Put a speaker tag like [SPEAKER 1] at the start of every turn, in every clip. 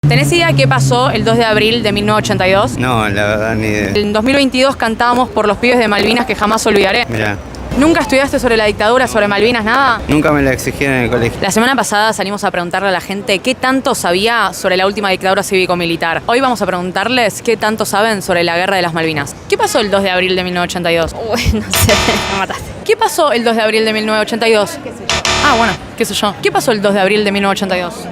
[SPEAKER 1] ¿Tenés idea qué pasó el 2 de abril de 1982?
[SPEAKER 2] No, la verdad ni idea.
[SPEAKER 1] En 2022 cantábamos por los pibes de Malvinas que jamás olvidaré.
[SPEAKER 2] Mirá,
[SPEAKER 1] ¿Nunca estudiaste sobre la dictadura, sobre Malvinas, nada?
[SPEAKER 2] nunca me la exigieron en el colegio.
[SPEAKER 1] La semana pasada salimos a preguntarle a la gente qué tanto sabía sobre la última dictadura cívico-militar. Hoy vamos a preguntarles qué tanto saben sobre la guerra de las Malvinas. ¿Qué pasó el 2 de abril de 1982?
[SPEAKER 3] Uy, no sé, me mataste.
[SPEAKER 1] ¿Qué pasó el 2 de abril de 1982? ¿Qué sé yo? Ah, bueno, qué sé yo. ¿Qué pasó el 2 de abril de 1982?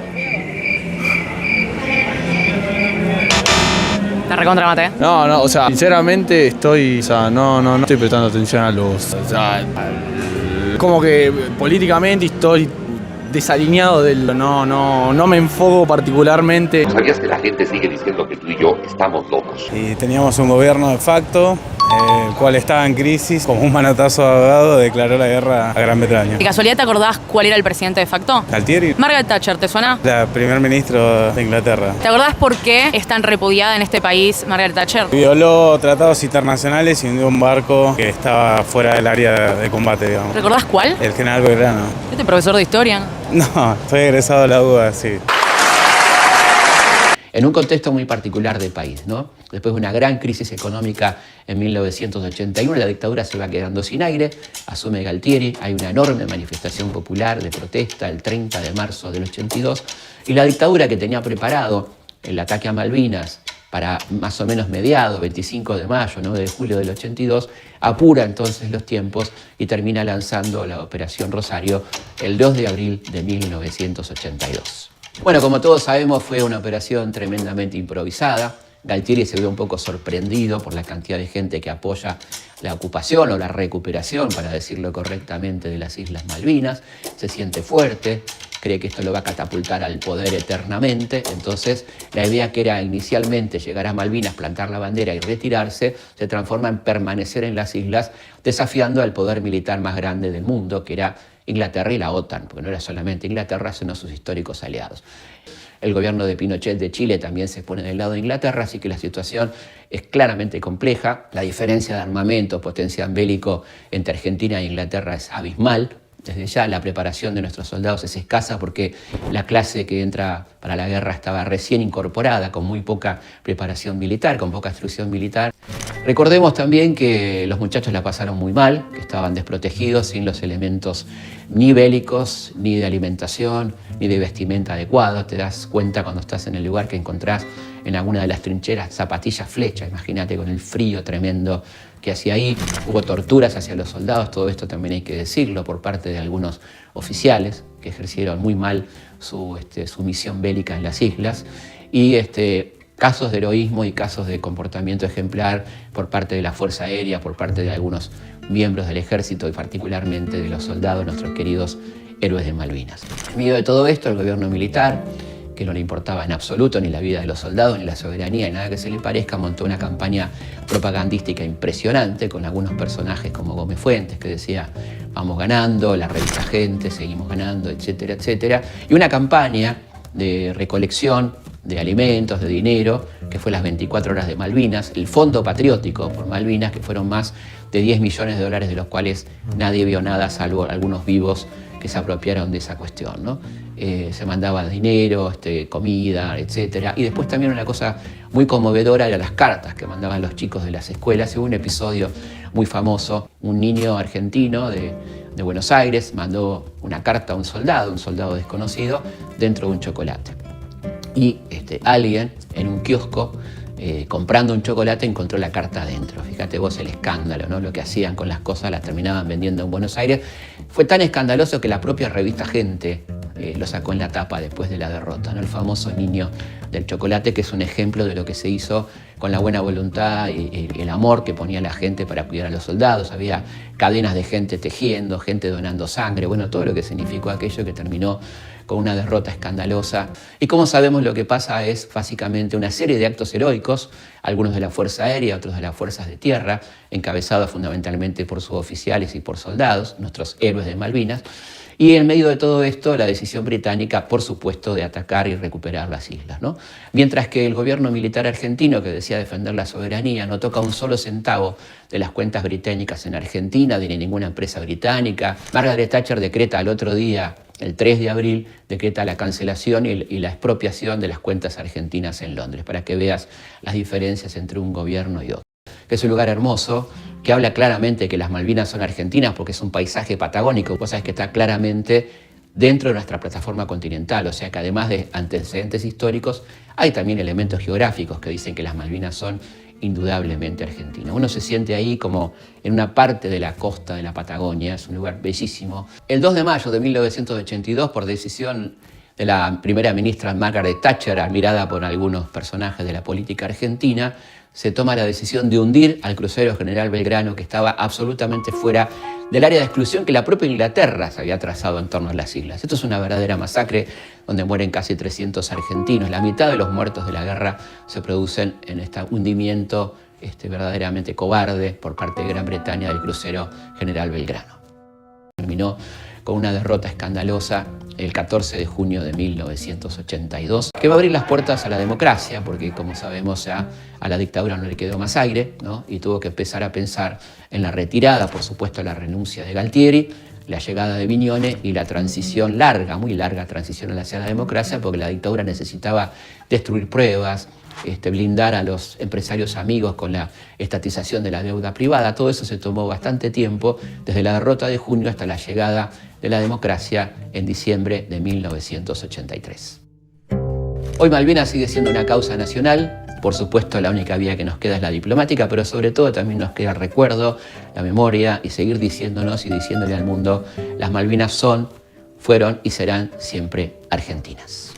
[SPEAKER 1] Te recontra maté.
[SPEAKER 4] No, o sea, sinceramente no estoy prestando atención a como que políticamente estoy desalineado no me enfoco particularmente.
[SPEAKER 5] ¿Sabías que la gente sigue diciendo que tú y yo estamos locos?
[SPEAKER 6] Y teníamos un gobierno de facto, el cual estaba en crisis. Como un manotazo de abogado declaró la guerra a Gran Bretaña.
[SPEAKER 1] ¿De casualidad te acordás cuál era el presidente de facto?
[SPEAKER 6] Galtieri,
[SPEAKER 1] Margaret Thatcher, ¿te suena?
[SPEAKER 6] la primer ministro de Inglaterra.
[SPEAKER 1] ¿Te acordás por qué es tan repudiada en este país Margaret Thatcher?
[SPEAKER 6] Violó tratados internacionales y hundió un barco que estaba fuera del área de combate, digamos.
[SPEAKER 1] ¿Recordás cuál?
[SPEAKER 6] El general Belgrano.
[SPEAKER 1] Este profesor de historia.
[SPEAKER 6] No, estoy egresado de la UBA, sí.
[SPEAKER 7] En un contexto muy particular del país, ¿no? Después de una gran crisis económica en 1981, la dictadura se va quedando sin aire, asume Galtieri, hay una enorme manifestación popular de protesta el 30 de marzo del 82, y la dictadura que tenía preparado el ataque a Malvinas para más o menos mediados, 25 de mayo, 9 de julio del 82, apura entonces los tiempos y termina lanzando la Operación Rosario el 2 de abril de 1982. Bueno, como todos sabemos, fue una operación tremendamente improvisada. Galtieri se vio un poco sorprendido por la cantidad de gente que apoya la ocupación o la recuperación, para decirlo correctamente, de las Islas Malvinas. Se siente fuerte, cree que esto lo va a catapultar al poder eternamente. Entonces, la idea que era inicialmente llegar a Malvinas, plantar la bandera y retirarse, se transforma en permanecer en las islas, desafiando al poder militar más grande del mundo, que era Inglaterra y la OTAN, porque no era solamente Inglaterra, sino sus históricos aliados. El gobierno de Pinochet de Chile también se pone del lado de Inglaterra, así que la situación es claramente compleja. La diferencia de armamento, potencial bélico entre Argentina e Inglaterra es abismal. Desde ya la preparación de nuestros soldados es escasa porque la clase que entra para la guerra estaba recién incorporada, con muy poca preparación militar, con poca instrucción militar. Recordemos también que los muchachos la pasaron muy mal, que estaban desprotegidos, sin los elementos ni bélicos, ni de alimentación, ni de vestimenta adecuados. Te das cuenta cuando estás en el lugar que encontrás en alguna de las trincheras zapatillas flecha, imagínate con el frío tremendo que hacía ahí. Hubo torturas hacia los soldados, todo esto también hay que decirlo, por parte de algunos oficiales que ejercieron muy mal su misión bélica en las islas, y casos de heroísmo y casos de comportamiento ejemplar por parte de la Fuerza Aérea, por parte de algunos miembros del ejército y particularmente de los soldados, nuestros queridos héroes de Malvinas. En medio de todo esto, el gobierno militar, que no le importaba en absoluto ni la vida de los soldados, ni la soberanía, ni nada que se le parezca, montó una campaña propagandística impresionante con algunos personajes como Gómez Fuentes, que decía vamos ganando, la revista Gente, seguimos ganando, etcétera, etcétera, y una campaña de recolección de alimentos, de dinero, que fue las 24 horas de Malvinas, el Fondo Patriótico por Malvinas, que fueron más de 10 millones de dólares, de los cuales nadie vio nada, salvo algunos vivos que se apropiaron de esa cuestión, ¿no? Se mandaba dinero, comida, etc. Y después también una cosa muy conmovedora eran las cartas que mandaban los chicos de las escuelas. Hubo un episodio muy famoso, un niño argentino de Buenos Aires mandó una carta a un soldado desconocido, dentro de un chocolate. Y alguien en un kiosco, comprando un chocolate, encontró la carta adentro. Fíjate vos el escándalo, ¿no? Lo que hacían con las cosas, las terminaban vendiendo en Buenos Aires. Fue tan escandaloso que la propia revista Gente lo sacó en la tapa después de la derrota, ¿no? El famoso niño del chocolate, que es un ejemplo de lo que se hizo con la buena voluntad y el amor que ponía la gente para cuidar a los soldados. Había cadenas de gente tejiendo, gente donando sangre, bueno, todo lo que significó aquello, que terminó con una derrota escandalosa. Y como sabemos, lo que pasa es básicamente una serie de actos heroicos, algunos de la Fuerza Aérea, otros de las Fuerzas de Tierra, encabezados fundamentalmente por suboficiales y por soldados, nuestros héroes de Malvinas, Y en medio de todo esto, la decisión británica, por supuesto, de atacar y recuperar las islas, ¿no? Mientras que el gobierno militar argentino, que decía defender la soberanía, no toca un solo centavo de las cuentas británicas en Argentina, ni ninguna empresa británica. Margaret Thatcher decreta al otro día, el 3 de abril, decreta la cancelación y la expropiación de las cuentas argentinas en Londres, para que veas las diferencias entre un gobierno y otro. Que es un lugar hermoso, que habla claramente que las Malvinas son argentinas porque es un paisaje patagónico, cosa que está claramente dentro de nuestra plataforma continental, o sea que además de antecedentes históricos, hay también elementos geográficos que dicen que las Malvinas son indudablemente argentinas. Uno se siente ahí como en una parte de la costa de la Patagonia, es un lugar bellísimo. El 2 de mayo de 1982, por decisión de la primera ministra Margaret Thatcher, admirada por algunos personajes de la política argentina, se toma la decisión de hundir al crucero General Belgrano, que estaba absolutamente fuera del área de exclusión que la propia Inglaterra se había trazado en torno a las islas. Esto es una verdadera masacre donde mueren casi 300 argentinos. La mitad de los muertos de la guerra se producen en este hundimiento verdaderamente cobarde por parte de Gran Bretaña del crucero General Belgrano. Terminó con una derrota escandalosa el 14 de junio de 1982, que va a abrir las puertas a la democracia, porque como sabemos ya a la dictadura no le quedó más aire, ¿no? Y tuvo que empezar a pensar en la retirada, por supuesto la renuncia de Galtieri, la llegada de Viñones y la transición larga, muy larga transición hacia la democracia, porque la dictadura necesitaba destruir pruebas, blindar a los empresarios amigos con la estatización de la deuda privada. Todo eso se tomó bastante tiempo, desde la derrota de junio hasta la llegada de la democracia en diciembre de 1983. Hoy Malvinas sigue siendo una causa nacional. Por supuesto, la única vía que nos queda es la diplomática, pero sobre todo también nos queda el recuerdo, la memoria y seguir diciéndonos y diciéndole al mundo: las Malvinas son, fueron y serán siempre argentinas.